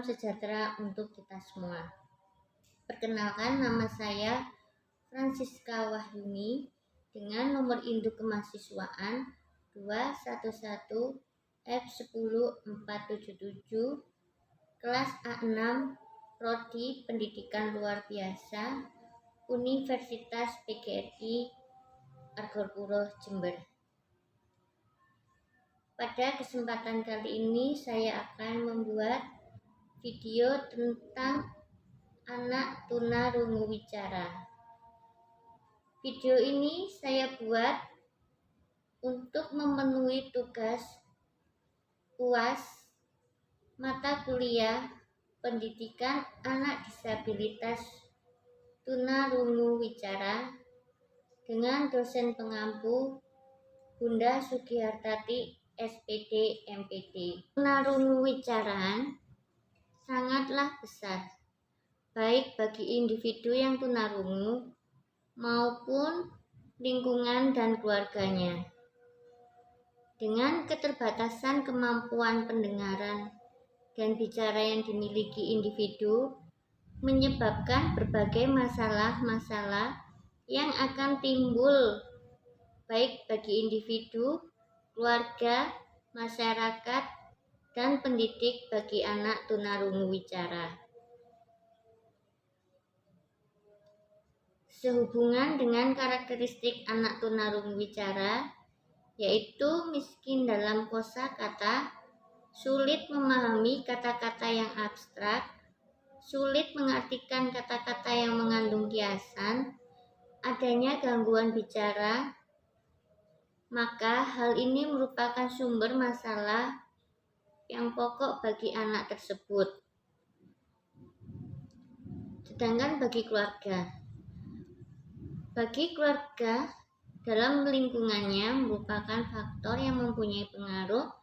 Salam sejahtera untuk kita semua. Perkenalkan, nama saya Francisca Wahyuni dengan nomor induk kemahasiswaan 211F10477 kelas A6 Prodi Pendidikan Luar Biasa Universitas PGRI Argopuro, Jember. Pada kesempatan kali ini saya akan membuat video tentang anak tunarungu wicara. Video ini saya buat untuk memenuhi tugas UAS mata kuliah pendidikan anak disabilitas tunarungu wicara dengan dosen pengampu Bunda Sugihartati SPD MPD. Tunarungu wicara sangatlah besar, baik bagi individu yang tunarungu maupun lingkungan dan keluarganya. Dengan keterbatasan kemampuan pendengaran dan bicara yang dimiliki individu, menyebabkan berbagai masalah-masalah yang akan timbul baik bagi individu, keluarga, masyarakat, dan pendidik bagi anak tunarungu wicara. Sehubungan dengan karakteristik anak tunarungu wicara, yaitu miskin dalam kosakata, sulit memahami kata-kata yang abstrak, sulit mengartikan kata-kata yang mengandung kiasan, adanya gangguan bicara, maka hal ini merupakan sumber masalah yang pokok bagi anak tersebut. Sedangkan bagi keluarga dalam lingkungannya merupakan faktor yang mempunyai pengaruh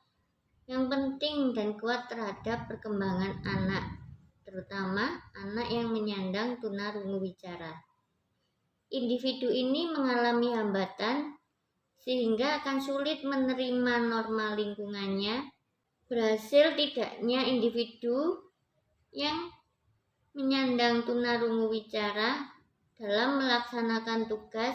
yang penting dan kuat terhadap perkembangan anak, terutama anak yang menyandang tunarungu wicara. Individu ini mengalami hambatan sehingga akan sulit menerima norma lingkungannya. Berhasil tidaknya individu yang menyandang tunarungu wicara dalam melaksanakan tugas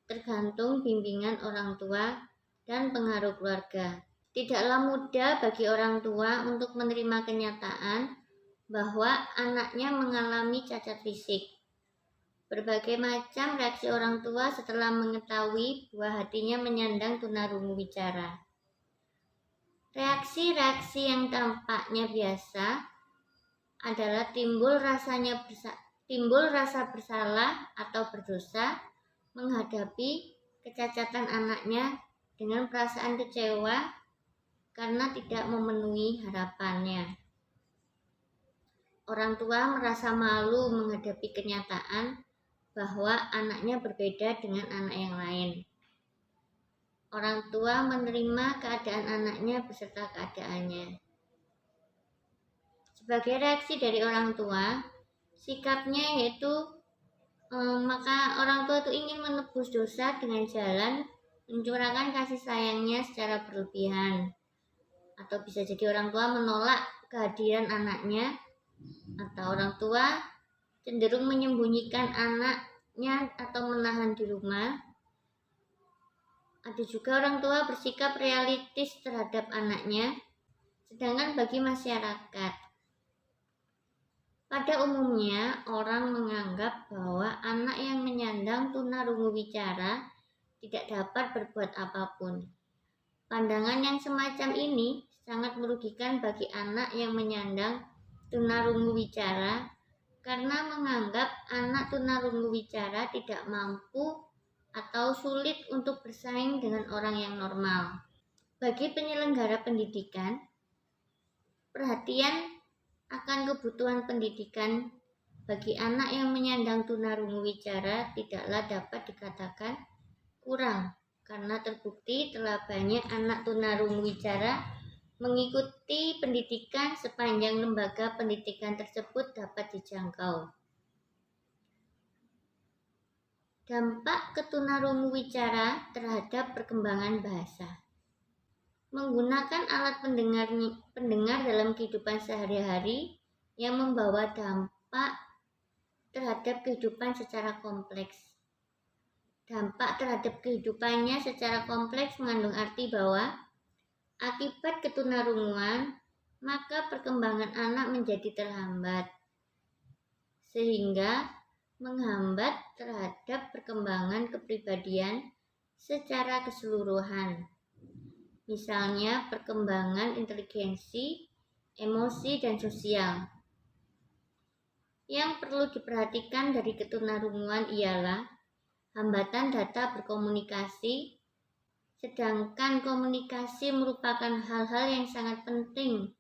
tergantung bimbingan orang tua dan pengaruh keluarga. Tidaklah mudah bagi orang tua untuk menerima kenyataan bahwa anaknya mengalami cacat fisik. Berbagai macam reaksi orang tua setelah mengetahui buah hatinya menyandang tunarungu wicara. Reaksi-reaksi yang tampaknya biasa adalah timbul rasa bersalah atau berdosa menghadapi kecacatan anaknya dengan perasaan kecewa karena tidak memenuhi harapannya. Orang tua merasa malu menghadapi kenyataan bahwa anaknya berbeda dengan anak yang lain. Orang tua menerima keadaan anaknya beserta keadaannya. Sebagai reaksi dari orang tua, sikapnya yaitu maka orang tua itu ingin menebus dosa dengan jalan mencurahkan kasih sayangnya secara berlebihan. Atau bisa jadi orang tua menolak kehadiran anaknya, atau orang tua cenderung menyembunyikan anaknya atau menahan di rumah. Ada juga orang tua bersikap realistis terhadap anaknya. Sedangkan bagi masyarakat, pada umumnya orang menganggap bahwa anak yang menyandang tunarungu wicara tidak dapat berbuat apapun. Pandangan yang semacam ini sangat merugikan bagi anak yang menyandang tunarungu wicara karena menganggap anak tunarungu wicara tidak mampu atau sulit untuk bersaing dengan orang yang normal. Bagi penyelenggara pendidikan, perhatian akan kebutuhan pendidikan bagi anak yang menyandang tunarungu wicara tidaklah dapat dikatakan kurang, karena terbukti telah banyak anak tunarungu wicara mengikuti pendidikan sepanjang lembaga pendidikan tersebut dapat dijangkau. Dampak ketunarungu wicara terhadap perkembangan bahasa. Menggunakan alat pendengar dalam kehidupan sehari-hari yang membawa dampak terhadap kehidupan secara kompleks. Dampak terhadap kehidupannya secara kompleks mengandung arti bahwa akibat ketunarunguan, maka perkembangan anak menjadi terhambat, sehingga menghambat terhadap perkembangan kepribadian secara keseluruhan. Misalnya perkembangan inteligensi, emosi, dan sosial. Yang perlu diperhatikan dari ketunarunguan ialah hambatan data berkomunikasi, sedangkan komunikasi merupakan hal-hal yang sangat penting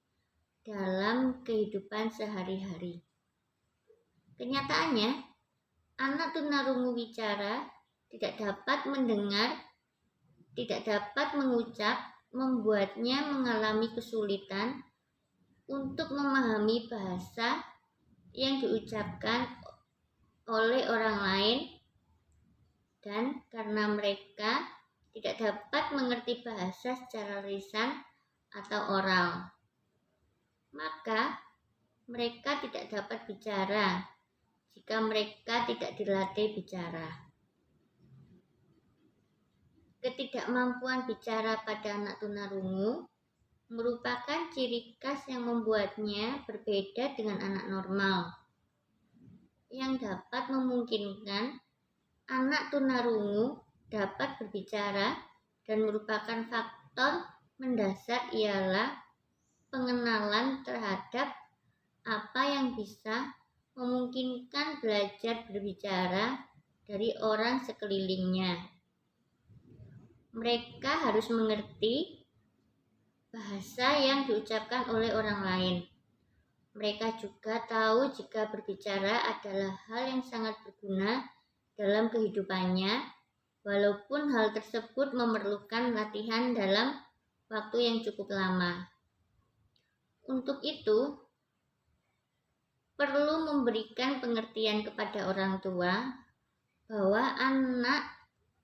dalam kehidupan sehari-hari. Kenyataannya, anak tunarungu wicara tidak dapat mendengar, tidak dapat mengucap, membuatnya mengalami kesulitan untuk memahami bahasa yang diucapkan oleh orang lain, dan karena mereka tidak dapat mengerti bahasa secara lisan atau oral, maka mereka tidak dapat bicara jika mereka tidak dilatih bicara. Ketidakmampuan bicara pada anak tunarungu merupakan ciri khas yang membuatnya berbeda dengan anak normal, yang dapat memungkinkan anak tunarungu dapat berbicara, dan merupakan faktor mendasar ialah pengenalan terhadap apa yang bisa memungkinkan belajar berbicara dari orang sekelilingnya. Mereka harus mengerti bahasa yang diucapkan oleh orang lain. Mereka juga tahu jika berbicara adalah hal yang sangat berguna dalam kehidupannya, walaupun hal tersebut memerlukan latihan dalam waktu yang cukup lama. Untuk itu, perlu memberikan pengertian kepada orang tua bahwa anak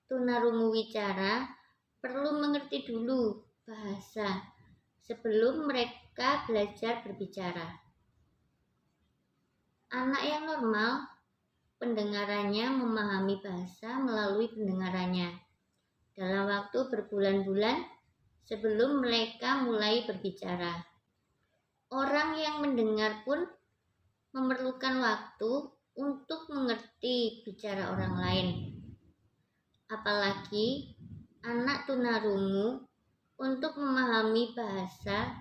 tunarungu wicara perlu mengerti dulu bahasa sebelum mereka belajar berbicara. Anak yang normal, pendengarannya memahami bahasa melalui pendengarannya dalam waktu berbulan-bulan sebelum mereka mulai berbicara. Orang yang mendengar pun memerlukan waktu untuk mengerti bicara orang lain. Apalagi anak tunarungu, untuk memahami bahasa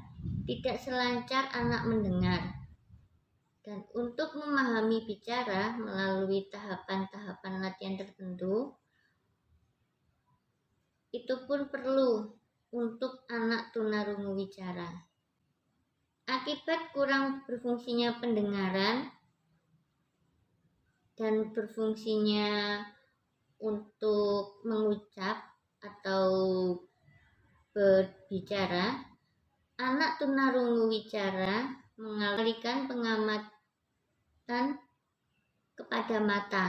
tidak selancar anak mendengar. Dan untuk memahami bicara melalui tahapan-tahapan latihan tertentu, itu pun perlu untuk anak tunarungu wicara. Akibat kurang berfungsinya pendengaran dan berfungsinya untuk mengucap atau berbicara, anak tunarungu wicara mengalihkan pengamatan kepada mata.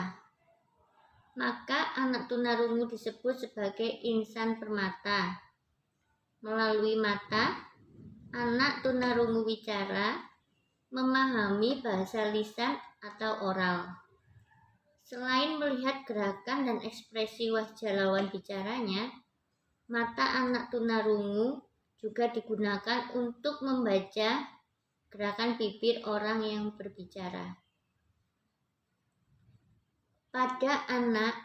Maka anak tunarungu disebut sebagai insan permata. Melalui mata, anak tunarungu wicara memahami bahasa lisan atau oral. Selain melihat gerakan dan ekspresi wajah lawan bicaranya, mata anak tunarungu juga digunakan untuk membaca gerakan bibir orang yang berbicara. Pada anak,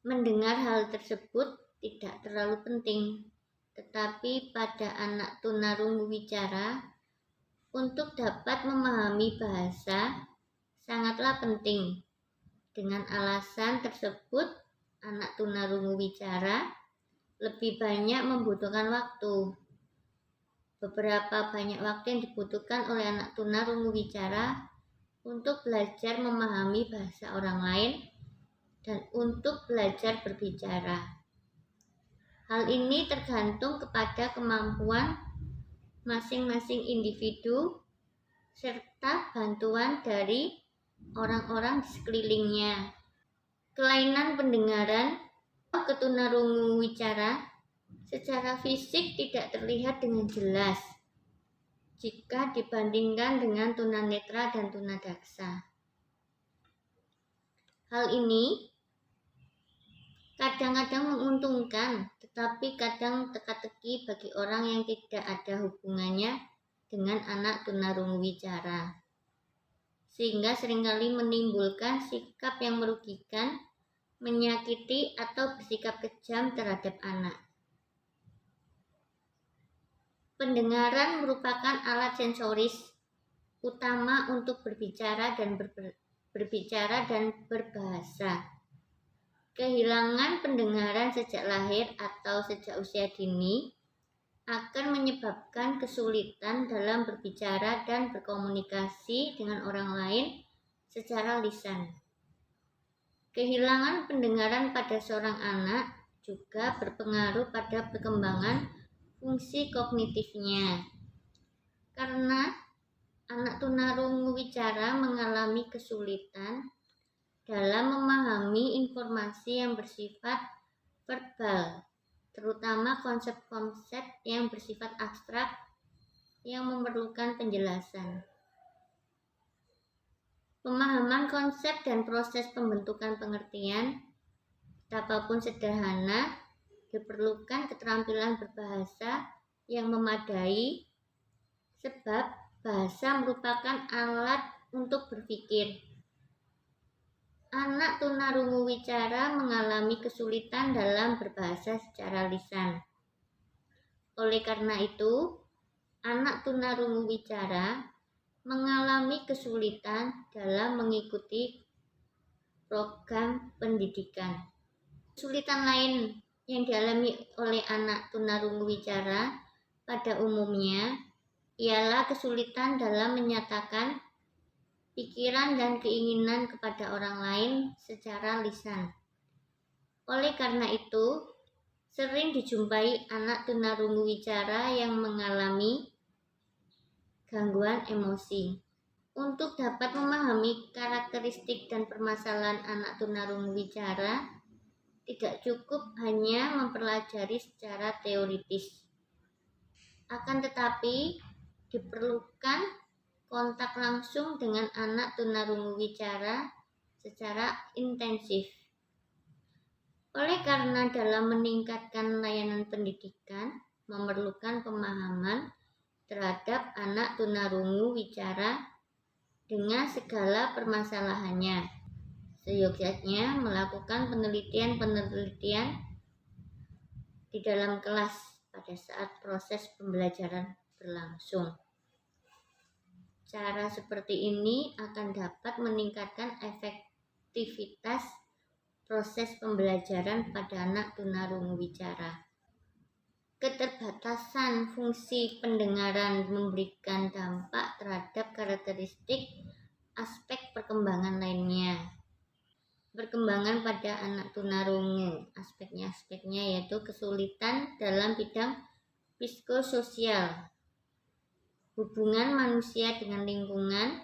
mendengar hal tersebut tidak terlalu penting, tetapi pada anak tunarungu wicara, untuk dapat memahami bahasa sangatlah penting. Dengan alasan tersebut, anak tunarungu wicara lebih banyak membutuhkan waktu. Beberapa banyak waktu yang dibutuhkan oleh anak tunarungu wicara untuk belajar memahami bahasa orang lain dan untuk belajar berbicara. Hal ini tergantung kepada kemampuan masing-masing individu serta bantuan dari orang-orang di sekelilingnya. Kelainan pendengaran ketunarungu wicara secara fisik tidak terlihat dengan jelas. jika dibandingkan dengan tunanetra dan tunadaksa. Hal ini kadang-kadang menguntungkan, tetapi kadang teka-teki bagi orang yang tidak ada hubungannya dengan anak tunarungu wicara, sehingga seringkali menimbulkan sikap yang merugikan, menyakiti, atau bersikap kejam terhadap anak. Pendengaran merupakan alat sensoris utama untuk berbicara dan berbahasa. Kehilangan pendengaran sejak lahir atau sejak usia dini akan menyebabkan kesulitan dalam berbicara dan berkomunikasi dengan orang lain secara lisan. Kehilangan pendengaran pada seorang anak juga berpengaruh pada perkembangan fungsi kognitifnya. Karena anak tunarungu wicara mengalami kesulitan dalam memahami informasi yang bersifat verbal, terutama konsep-konsep yang bersifat abstrak yang memerlukan penjelasan. Pemahaman konsep dan proses pembentukan pengertian, betapapun sederhana, diperlukan keterampilan berbahasa yang memadai, sebab bahasa merupakan alat untuk berpikir. Anak tunarungu wicara mengalami kesulitan dalam berbahasa secara lisan. Oleh karena itu, anak tunarungu wicara mengalami kesulitan dalam mengikuti program pendidikan. Kesulitan lain yang dialami oleh anak tunarungu wicara pada umumnya ialah kesulitan dalam menyatakan pikiran dan keinginan kepada orang lain secara lisan. Oleh karena itu, sering dijumpai anak tunarungu wicara yang mengalami gangguan emosi. Untuk dapat memahami karakteristik dan permasalahan anak tunarungu wicara, tidak cukup hanya mempelajari secara teoritis. Akan tetapi, diperlukan kontak langsung dengan anak tunarungu wicara secara intensif. Oleh karena dalam meningkatkan layanan pendidikan memerlukan pemahaman terhadap anak tunarungu wicara dengan segala permasalahannya. Seyogyanya melakukan penelitian-penelitian di dalam kelas pada saat proses pembelajaran berlangsung. Cara seperti ini akan dapat meningkatkan efektivitas proses pembelajaran pada anak tunarungu wicara. Keterbatasan fungsi pendengaran memberikan dampak terhadap karakteristik aspek perkembangan lainnya. Perkembangan pada anak tunarungu, aspeknya yaitu kesulitan dalam bidang psikososial, hubungan manusia dengan lingkungan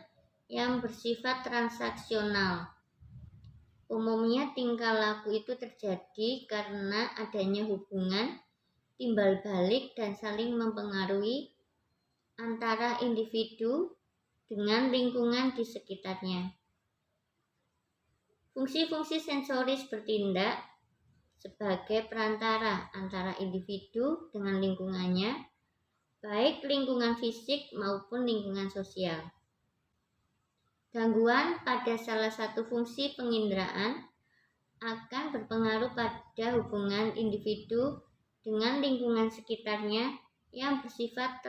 yang bersifat transaksional. Umumnya tingkah laku itu terjadi karena adanya hubungan timbal balik dan saling mempengaruhi antara individu dengan lingkungan di sekitarnya. Fungsi-fungsi sensoris bertindak sebagai perantara antara individu dengan lingkungannya, baik lingkungan fisik maupun lingkungan sosial. Gangguan pada salah satu fungsi penginderaan akan berpengaruh pada hubungan individu dengan lingkungan sekitarnya yang bersifat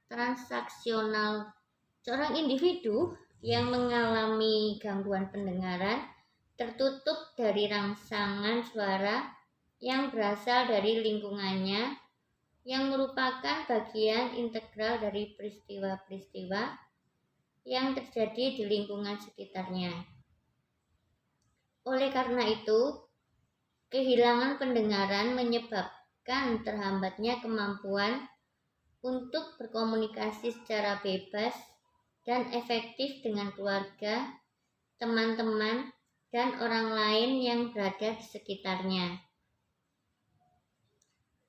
transaksional. Seorang individu yang mengalami gangguan pendengaran tertutup dari rangsangan suara yang berasal dari lingkungannya, yang merupakan bagian integral dari peristiwa-peristiwa yang terjadi di lingkungan sekitarnya. Oleh karena itu, kehilangan pendengaran menyebabkan terhambatnya kemampuan untuk berkomunikasi secara bebas dan efektif dengan keluarga, teman-teman, dan orang lain yang berada di sekitarnya.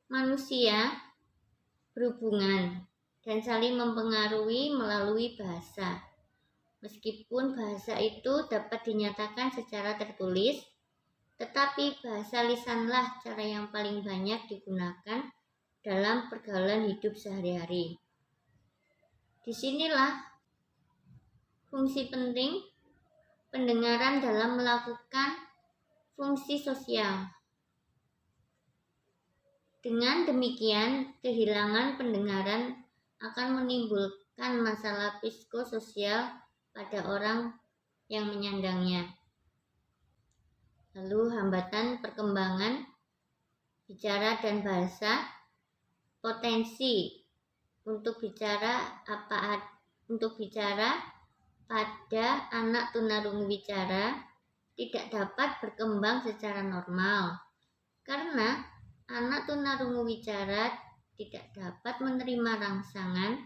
Manusia berhubungan dan saling mempengaruhi melalui bahasa. Meskipun bahasa itu dapat dinyatakan secara tertulis, tetapi bahasa lisanlah cara yang paling banyak digunakan dalam pergaulan hidup sehari-hari. Disinilah fungsi penting pendengaran dalam melakukan fungsi sosial. Dengan demikian, kehilangan pendengaran akan menimbulkan masalah psikososial pada orang yang menyandangnya. Lalu hambatan perkembangan bicara dan bahasa, potensi untuk bicara pada anak tunarungu bicara tidak dapat berkembang secara normal karena anak tunarungu bicara tidak dapat menerima rangsangan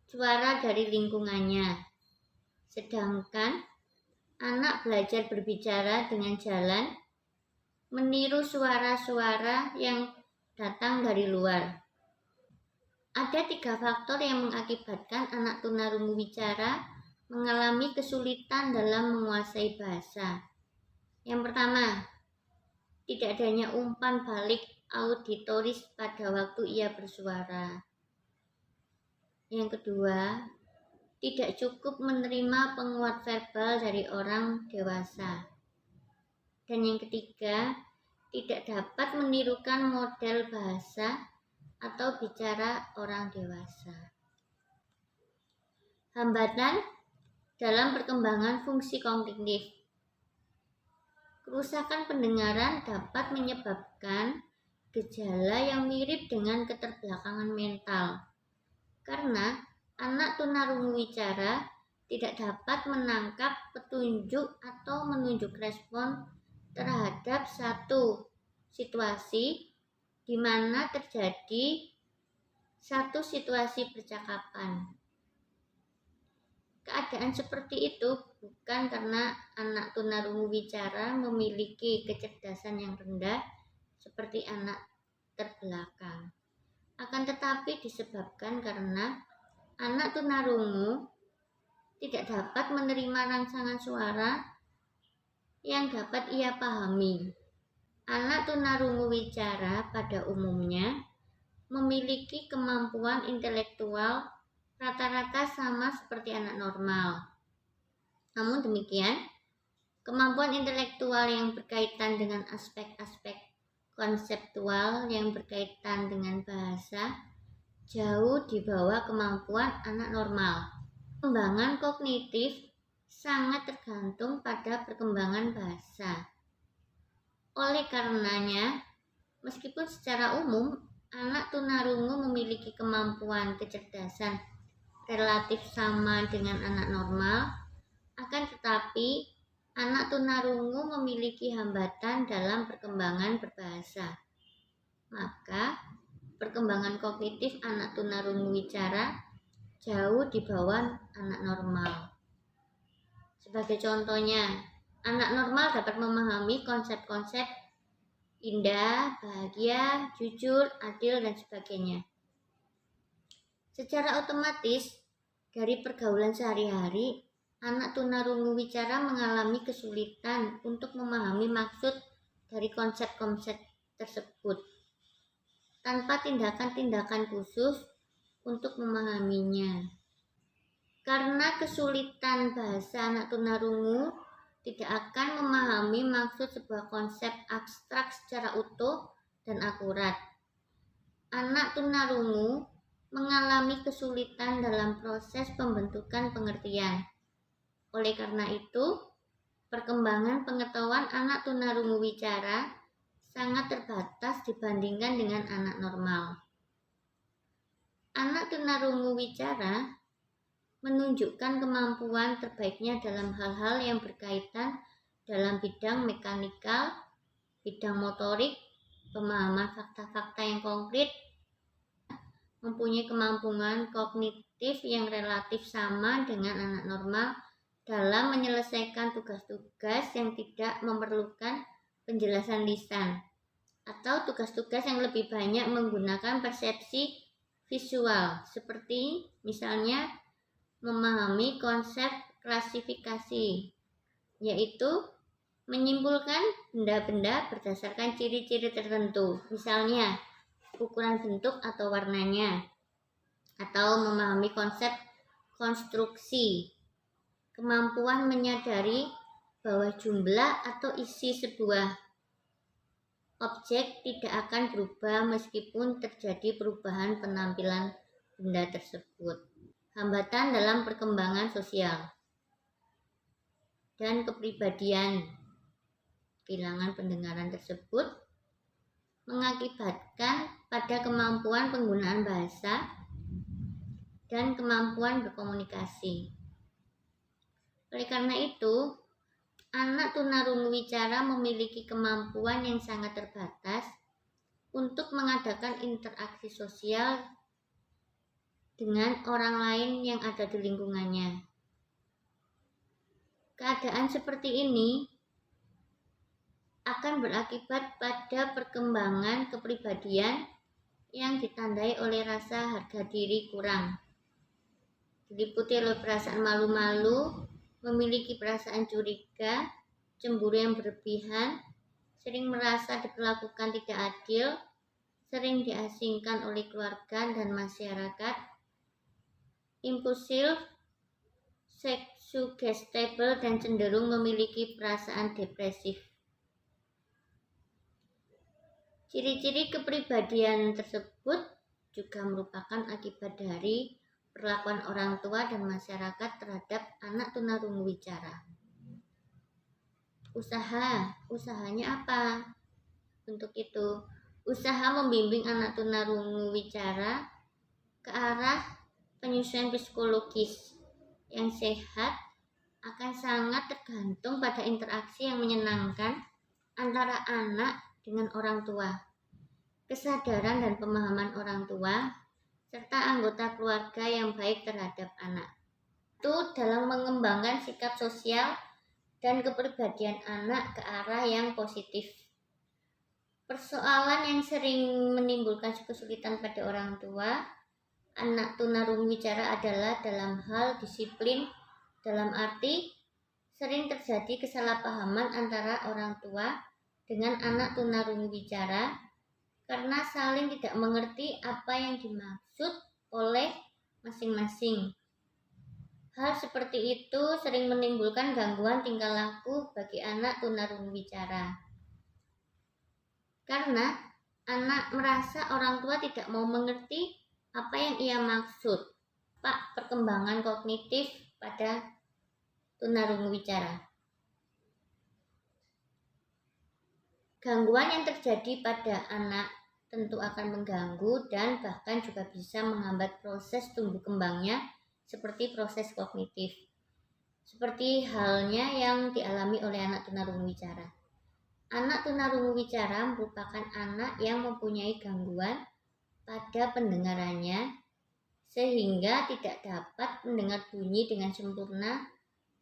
suara dari lingkungannya, sedangkan anak belajar berbicara dengan jalan meniru suara-suara yang datang dari luar. Ada 3 faktor yang mengakibatkan anak tunarungu bicara mengalami kesulitan dalam menguasai bahasa. Yang pertama, tidak adanya umpan balik auditoris pada waktu ia bersuara. Yang kedua, tidak cukup menerima penguat verbal dari orang dewasa. Dan yang ketiga, tidak dapat menirukan model bahasa atau bicara orang dewasa. Hambatan dalam perkembangan fungsi kognitif. Kerusakan pendengaran dapat menyebabkan gejala yang mirip dengan keterbelakangan mental, karena anak tunarungu bicara tidak dapat menangkap petunjuk atau menunjuk respon terhadap satu situasi di mana terjadi satu situasi percakapan. Keadaan seperti itu bukan karena anak tunarungu bicara memiliki kecerdasan yang rendah seperti anak terbelakang, akan tetapi disebabkan karena anak tunarungu tidak dapat menerima rangsangan suara yang dapat ia pahami. Anak tunarungu bicara pada umumnya memiliki kemampuan intelektual rata-rata sama seperti anak normal. Namun demikian, kemampuan intelektual yang berkaitan dengan aspek-aspek konseptual yang berkaitan dengan bahasa jauh di bawah kemampuan anak normal. Perkembangan kognitif sangat tergantung pada perkembangan bahasa. Oleh karenanya, meskipun secara umum anak tunarungu memiliki kemampuan kecerdasan relatif sama dengan anak normal, akan tetapi anak tunarungu memiliki hambatan dalam perkembangan berbahasa. Maka, perkembangan kognitif anak tunarungu bicara jauh di bawah anak normal. Sebagai contohnya, anak normal dapat memahami konsep-konsep indah, bahagia, jujur, adil, dan sebagainya. Secara otomatis, dari pergaulan sehari-hari, anak tunarungu bicara mengalami kesulitan untuk memahami maksud dari konsep-konsep tersebut, tanpa tindakan-tindakan khusus untuk memahaminya. Karena kesulitan bahasa, anak tunarungu tidak akan memahami maksud sebuah konsep abstrak secara utuh dan akurat. Anak tunarungu mengalami kesulitan dalam proses pembentukan pengertian. Oleh karena itu, perkembangan pengetahuan anak tunarungu bicara sangat terbatas dibandingkan dengan anak normal. Anak tunarungu bicara menunjukkan kemampuan terbaiknya dalam hal-hal yang berkaitan dalam bidang mekanikal, bidang motorik, pemahaman fakta-fakta yang konkret, mempunyai kemampuan kognitif yang relatif sama dengan anak normal dalam menyelesaikan tugas-tugas yang tidak memerlukan penjelasan lisan, atau tugas-tugas yang lebih banyak menggunakan persepsi visual, seperti misalnya memahami konsep klasifikasi, yaitu menyimpulkan benda-benda berdasarkan ciri-ciri tertentu, misalnya ukuran bentuk atau warnanya, atau memahami konsep konstruksi, kemampuan menyadari bahwa jumlah atau isi sebuah objek tidak akan berubah meskipun terjadi perubahan penampilan benda tersebut. Hambatan dalam perkembangan sosial dan kepribadian. Kehilangan pendengaran tersebut mengakibatkan pada kemampuan penggunaan bahasa dan kemampuan berkomunikasi. Oleh karena itu, anak tunarungu wicara memiliki kemampuan yang sangat terbatas untuk mengadakan interaksi sosial dengan orang lain yang ada di lingkungannya. Keadaan seperti ini akan berakibat pada perkembangan kepribadian yang ditandai oleh rasa harga diri kurang, diliputi oleh perasaan malu-malu, memiliki perasaan curiga, cemburu yang berlebihan, sering merasa diperlakukan tidak adil, sering diasingkan oleh keluarga dan masyarakat, impulsif, sugestible, dan cenderung memiliki perasaan depresif. Ciri-ciri kepribadian tersebut juga merupakan akibat dari perlakuan orang tua dan masyarakat terhadap anak tunarungu wicara. Usahanya apa? Untuk itu, usaha membimbing anak tunarungu wicara ke arah penyesuaian psikologis yang sehat akan sangat tergantung pada interaksi yang menyenangkan antara anak dengan orang tua, kesadaran dan pemahaman orang tua, serta anggota keluarga yang baik terhadap anak. Itu dalam mengembangkan sikap sosial dan kepribadian anak ke arah yang positif. Persoalan yang sering menimbulkan kesulitan pada orang tua anak tunarungu wicara adalah dalam hal disiplin, dalam arti sering terjadi kesalahpahaman antara orang tua dengan anak tunarungu wicara karena saling tidak mengerti apa yang dimaksud oleh masing-masing. Hal seperti itu sering menimbulkan gangguan tingkah laku bagi anak tunarungu wicara. Karena anak merasa orang tua tidak mau mengerti apa yang ia maksud. Perkembangan kognitif pada tunarungu wicara. Gangguan yang terjadi pada anak tentu akan mengganggu dan bahkan juga bisa menghambat proses tumbuh kembangnya seperti proses kognitif. Seperti halnya yang dialami oleh anak tunarungu wicara. Anak tunarungu wicara merupakan anak yang mempunyai gangguan pada pendengarannya sehingga tidak dapat mendengar bunyi dengan sempurna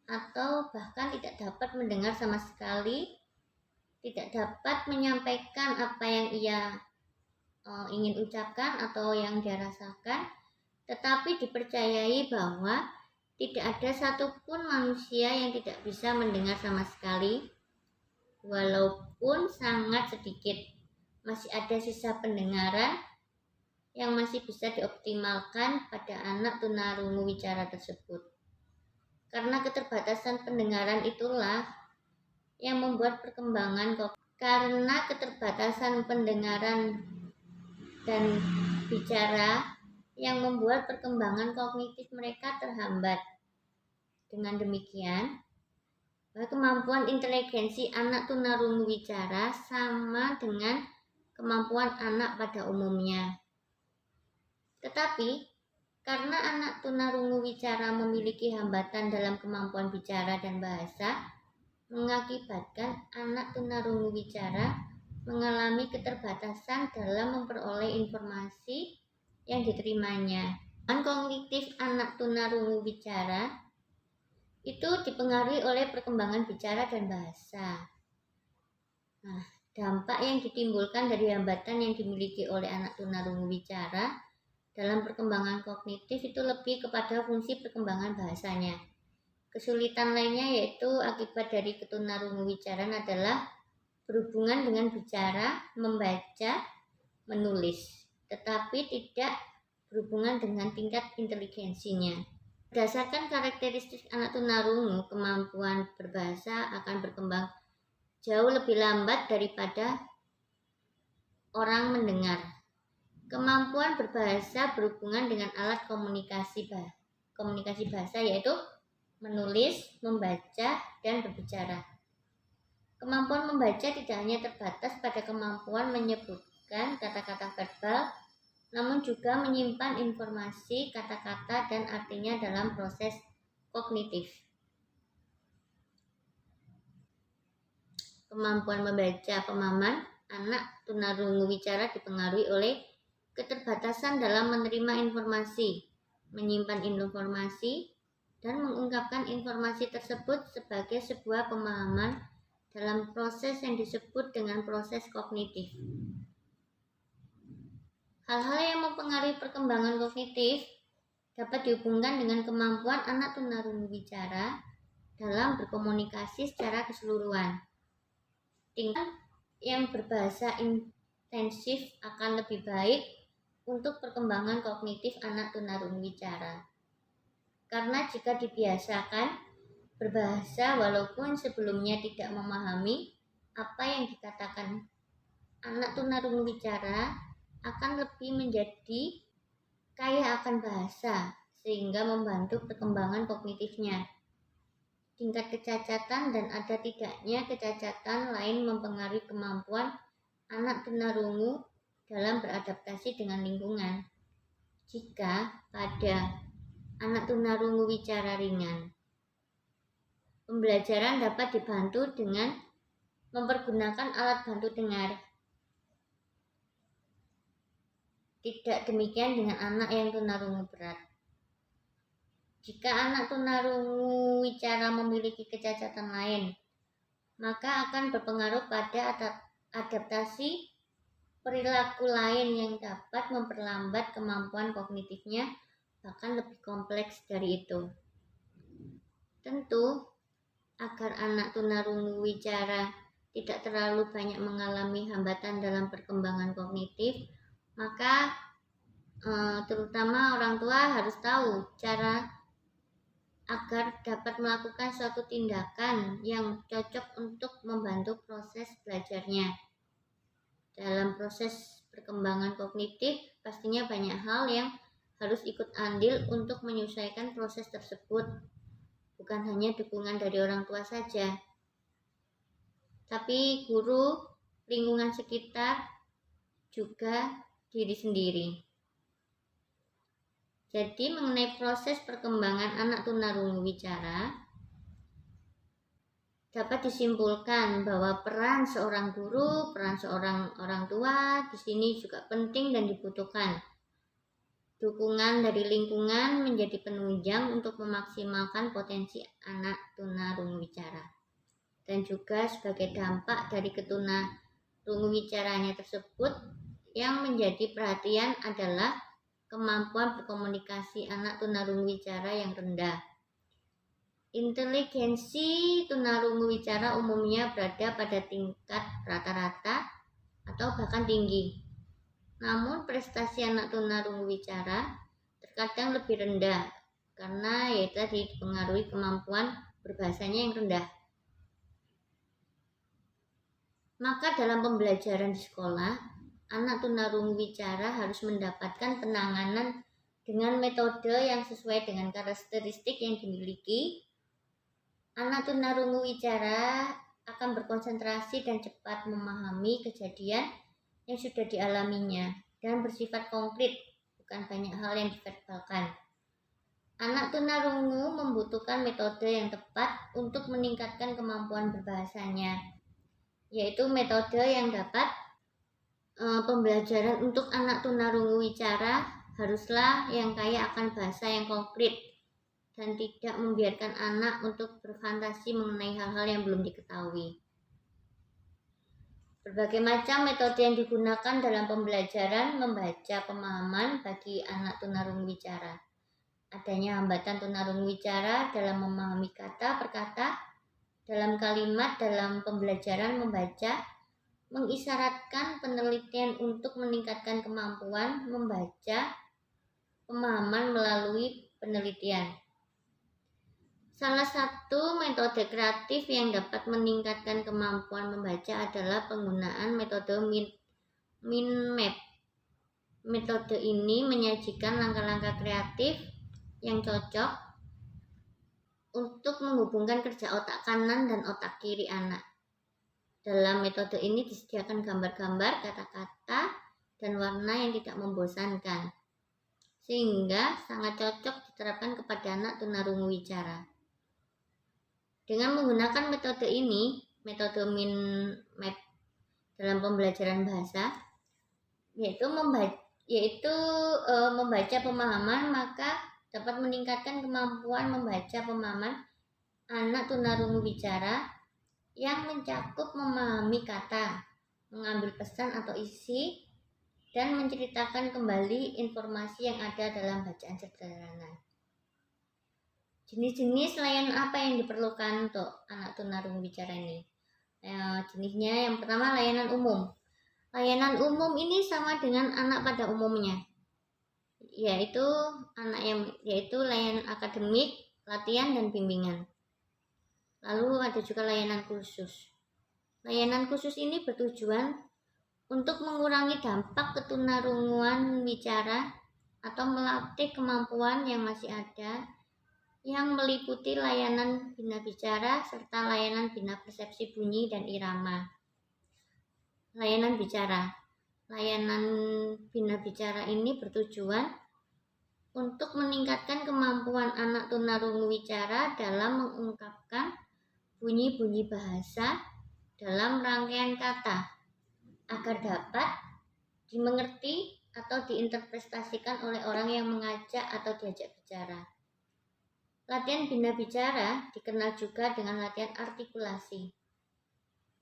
atau bahkan tidak dapat mendengar sama sekali, tidak dapat menyampaikan apa yang ia ingin ucapkan atau yang dia rasakan, tetapi dipercayai bahwa tidak ada satupun manusia yang tidak bisa mendengar sama sekali, walaupun sangat sedikit. Masih ada sisa pendengaran yang masih bisa dioptimalkan pada anak tunarungu wicara tersebut. Karena keterbatasan pendengaran itulah yang membuat perkembangan karena keterbatasan pendengaran dan bicara yang membuat perkembangan kognitif mereka terhambat. Dengan demikian, kemampuan inteligensi anak tunarungu wicara sama dengan kemampuan anak pada umumnya. Tetapi, karena anak tunarungu wicara memiliki hambatan dalam kemampuan bicara dan bahasa, mengakibatkan anak tunarungu wicara mengalami keterbatasan dalam memperoleh informasi yang diterimanya. Kognitif anak tunarungu wicara itu dipengaruhi oleh perkembangan bicara dan bahasa. Dampak yang ditimbulkan dari hambatan yang dimiliki oleh anak tunarungu wicara dalam perkembangan kognitif itu lebih kepada fungsi perkembangan bahasanya. Kesulitan lainnya yaitu akibat dari ketunarungu wicaraan adalah berhubungan dengan bicara, membaca, menulis, tetapi tidak berhubungan dengan tingkat inteligensinya. Berdasarkan karakteristik anak tunarungu, kemampuan berbahasa akan berkembang jauh lebih lambat daripada orang mendengar. Kemampuan berbahasa berhubungan dengan alat komunikasi bahasa yaitu menulis, membaca, dan berbicara. Kemampuan membaca tidak hanya terbatas pada kemampuan menyebutkan kata-kata verbal, namun juga menyimpan informasi, kata-kata, dan artinya dalam proses kognitif. Kemampuan membaca pemahaman anak tunarungu wicara dipengaruhi oleh keterbatasan dalam menerima informasi, menyimpan informasi, dan mengungkapkan informasi tersebut sebagai sebuah pemahaman dalam proses yang disebut dengan proses kognitif. Hal-hal yang mempengaruhi perkembangan kognitif dapat dihubungkan dengan kemampuan anak tunarungu wicara dalam berkomunikasi secara keseluruhan. Tingkat yang berbahasa intensif akan lebih baik untuk perkembangan kognitif anak tunarungu wicara. Karena jika dibiasakan berbahasa walaupun sebelumnya tidak memahami apa yang dikatakan, anak tunarungu wicara akan lebih menjadi kaya akan bahasa sehingga membantu perkembangan kognitifnya. Tingkat kecacatan dan ada tidaknya kecacatan lain mempengaruhi kemampuan anak tunarungu dalam beradaptasi dengan lingkungan. Jika pada anak tunarungu wicara ringan, pembelajaran dapat dibantu dengan mempergunakan alat bantu dengar. Tidak demikian dengan anak yang tunarungu berat. Jika anak tunarungu wicara memiliki kecacatan lain, maka akan berpengaruh pada adaptasi perilaku lain yang dapat memperlambat kemampuan kognitifnya, bahkan lebih kompleks dari itu. Tentu, agar anak tunarungu wicara tidak terlalu banyak mengalami hambatan dalam perkembangan kognitif, maka terutama orang tua harus tahu cara agar dapat melakukan suatu tindakan yang cocok untuk membantu proses belajarnya. Dalam proses perkembangan kognitif, pastinya banyak hal yang harus ikut andil untuk menyesuaikan proses tersebut. Bukan hanya dukungan dari orang tua saja, tapi guru, lingkungan sekitar, juga diri sendiri. Jadi mengenai proses perkembangan anak tunarungu wicara, dapat disimpulkan bahwa peran seorang guru, peran seorang orang tua di sini juga penting dan dibutuhkan. Dukungan dari lingkungan menjadi penunjang untuk memaksimalkan potensi anak tunarungu wicara. Dan juga sebagai dampak dari ketunarungu wicaranya tersebut, yang menjadi perhatian adalah kemampuan berkomunikasi anak tunarungu wicara yang rendah. Inteligensi tunarungu wicara umumnya berada pada tingkat rata-rata atau bahkan tinggi. Namun prestasi anak tunarungu wicara terkadang lebih rendah karena yaitu dipengaruhi kemampuan berbahasanya yang rendah. Maka dalam pembelajaran di sekolah, anak tunarungu wicara harus mendapatkan penanganan dengan metode yang sesuai dengan karakteristik yang dimiliki. Anak tunarungu wicara akan berkonsentrasi dan cepat memahami kejadian yang sudah dialaminya dan bersifat konkret, bukan banyak hal yang diverbalkan. Anak tunarungu membutuhkan metode yang tepat untuk meningkatkan kemampuan berbahasanya, yaitu metode yang dapat pembelajaran untuk anak tunarungu wicara haruslah yang kaya akan bahasa yang konkret dan tidak membiarkan anak untuk berfantasi mengenai hal-hal yang belum diketahui. Berbagai macam metode yang digunakan dalam pembelajaran membaca pemahaman bagi anak tunarungu wicara. Adanya hambatan tunarungu wicara dalam memahami kata per kata, dalam kalimat, dalam pembelajaran membaca, mengisyaratkan penelitian untuk meningkatkan kemampuan membaca pemahaman melalui penelitian. Salah satu metode kreatif yang dapat meningkatkan kemampuan membaca adalah penggunaan metode mind map. Metode ini menyajikan langkah-langkah kreatif yang cocok untuk menghubungkan kerja otak kanan dan otak kiri anak. Dalam metode ini disediakan gambar-gambar, kata-kata, dan warna yang tidak membosankan, sehingga sangat cocok diterapkan kepada anak tunarungu wicara. Dengan menggunakan metode ini, metode mind map dalam pembelajaran bahasa, yaitu membaca pemahaman, maka dapat meningkatkan kemampuan membaca pemahaman anak tunarungu wicara yang mencakup memahami kata, mengambil pesan atau isi, dan menceritakan kembali informasi yang ada dalam bacaan sederhana. Jenis-jenis layanan apa yang diperlukan untuk anak tunarungu wicara ini? Jenisnya yang pertama layanan umum. Layanan umum ini sama dengan anak pada umumnya, yaitu layanan akademik, latihan, dan bimbingan. Lalu ada juga layanan khusus. Layanan khusus ini bertujuan untuk mengurangi dampak ketunarunguan wicara atau melatih kemampuan yang masih ada, yang meliputi layanan bina bicara serta layanan bina persepsi bunyi dan irama. Layanan bicara. Layanan bina bicara ini bertujuan untuk meningkatkan kemampuan anak tunarungu wicara dalam mengungkapkan bunyi-bunyi bahasa dalam rangkaian kata agar dapat dimengerti atau diinterpretasikan oleh orang yang mengajak atau diajak bicara. Latihan bina bicara dikenal juga dengan latihan artikulasi.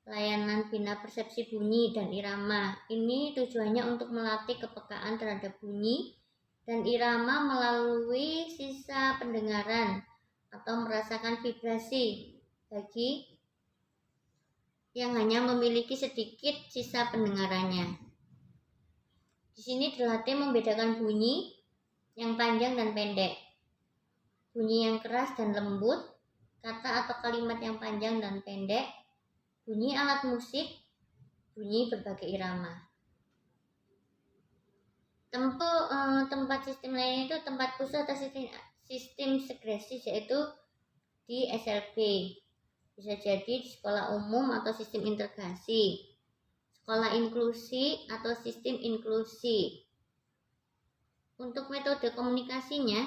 Layanan bina persepsi bunyi dan irama ini tujuannya untuk melatih kepekaan terhadap bunyi dan irama melalui sisa pendengaran atau merasakan vibrasi bagi yang hanya memiliki sedikit sisa pendengarannya. Di sini dilatih membedakan bunyi yang panjang dan pendek, bunyi yang keras dan lembut, kata atau kalimat yang panjang dan pendek, bunyi alat musik, bunyi berbagai irama. Tempat sistem lain itu tempat khusus atau sistem segresi, yaitu di SLB. Bisa jadi di sekolah umum atau sistem integrasi, sekolah inklusi atau sistem inklusi. Untuk metode komunikasinya,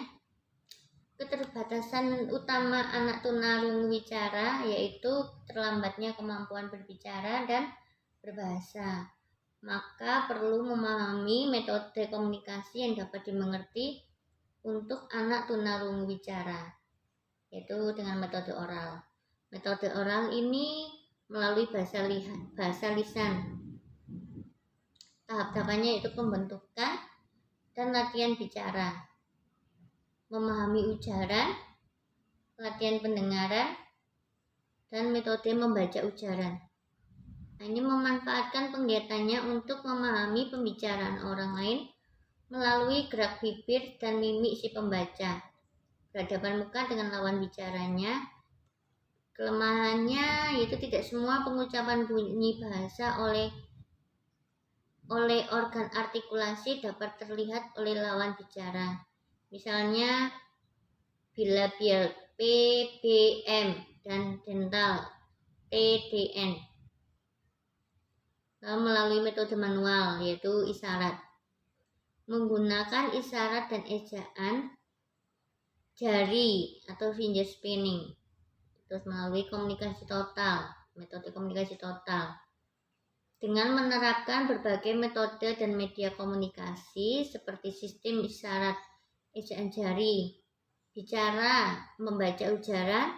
keterbatasan utama anak tunarungu wicara yaitu terlambatnya kemampuan berbicara dan berbahasa. Maka perlu memahami metode komunikasi yang dapat dimengerti untuk anak tunarungu wicara, yaitu dengan metode oral. Metode oral ini melalui bahasa lisan. Tahap-tahapannya yaitu pembentukan dan latihan bicara, memahami ujaran, latihan pendengaran, dan metode membaca ujaran. Ini memanfaatkan penglihatannya untuk memahami pembicaraan orang lain melalui gerak bibir dan mimik si pembaca, berhadapan muka dengan lawan bicaranya. Kelemahannya yaitu tidak semua pengucapan bunyi bahasa oleh organ artikulasi dapat terlihat oleh lawan bicara. Misalnya bilabial PBM dan dental TDN. Melalui metode manual yaitu isyarat. Menggunakan isyarat dan ejaan jari atau finger spinning. Terus melalui komunikasi total, metode komunikasi total. Dengan menerapkan berbagai metode dan media komunikasi seperti sistem isyarat, ejaan jari, bicara, membaca ujaran,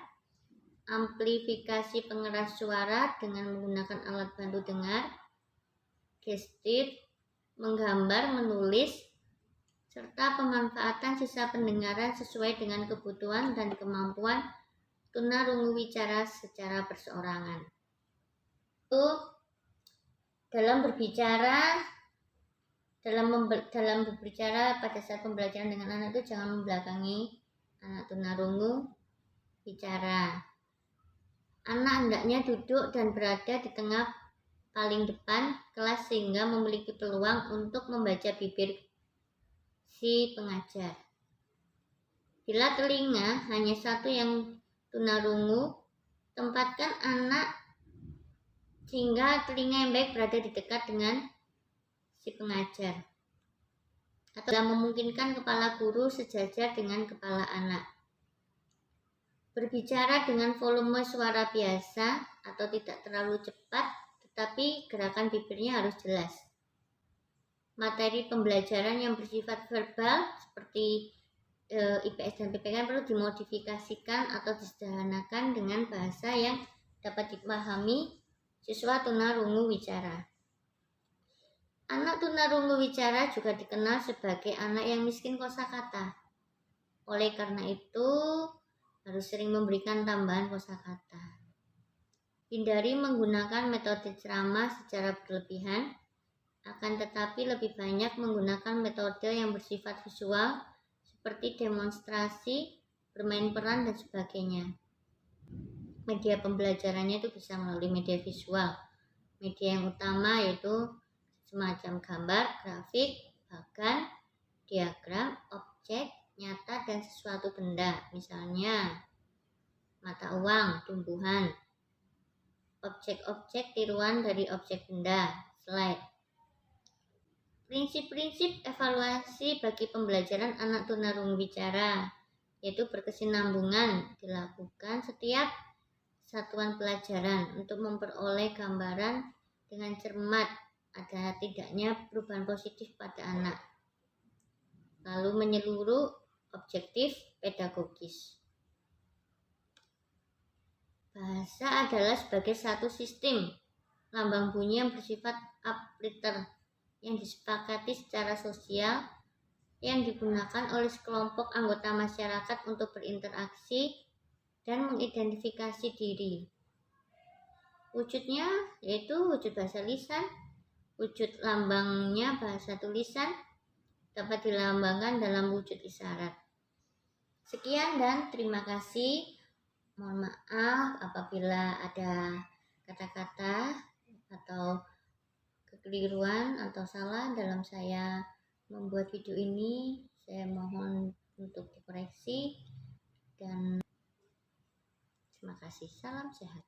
amplifikasi pengeras suara dengan menggunakan alat bantu dengar, gestur, menggambar, menulis, serta pemanfaatan sisa pendengaran sesuai dengan kebutuhan dan kemampuan tunarungu wicara secara perseorangan. Itu dalam berbicara pada saat pembelajaran dengan anak itu jangan membelakangi anak tunarungu bicara. Anak hendaknya duduk dan berada di tengah paling depan kelas sehingga memiliki peluang untuk membaca bibir si pengajar. Bila telinga hanya satu yang tunarungu, tempatkan anak sehingga telinga yang baik berada di dekat dengan si pengajar. Atau memungkinkan kepala guru sejajar dengan kepala anak. Berbicara dengan volume suara biasa atau tidak terlalu cepat, tetapi gerakan bibirnya harus jelas. Materi pembelajaran yang bersifat verbal seperti IPS dan PPK perlu dimodifikasikan atau disederhanakan dengan bahasa yang dapat dipahami siswa tunarungu wicara. Anak tunarungu wicara juga dikenal sebagai anak yang miskin kosakata. Oleh karena itu, harus sering memberikan tambahan kosakata. Hindari menggunakan metode ceramah secara berlebihan, akan tetapi lebih banyak menggunakan metode yang bersifat visual seperti demonstrasi, bermain peran, dan sebagainya. Media pembelajarannya itu bisa melalui media visual. Media yang utama yaitu semacam gambar, grafik, bahkan diagram, objek, nyata, dan sesuatu benda. Misalnya, mata uang, tumbuhan, objek-objek tiruan dari objek benda, slide. Prinsip-prinsip evaluasi bagi pembelajaran anak tunarungu bicara yaitu berkesinambungan dilakukan setiap satuan pelajaran untuk memperoleh gambaran dengan cermat ada tidaknya perubahan positif pada anak. Lalu menyeluruh, objektif, pedagogis. Bahasa adalah sebagai satu sistem lambang bunyi yang bersifat upliter yang disepakati secara sosial yang digunakan oleh sekelompok anggota masyarakat untuk berinteraksi dan mengidentifikasi diri. Wujudnya yaitu wujud bahasa lisan, wujud lambangnya bahasa tulisan dapat dilambangkan dalam wujud isyarat. Sekian dan terima kasih. Mohon maaf apabila ada kata-kata atau kekeliruan atau salah dalam saya membuat video ini. Saya mohon untuk dikoreksi dan terima kasih. Salam sehat.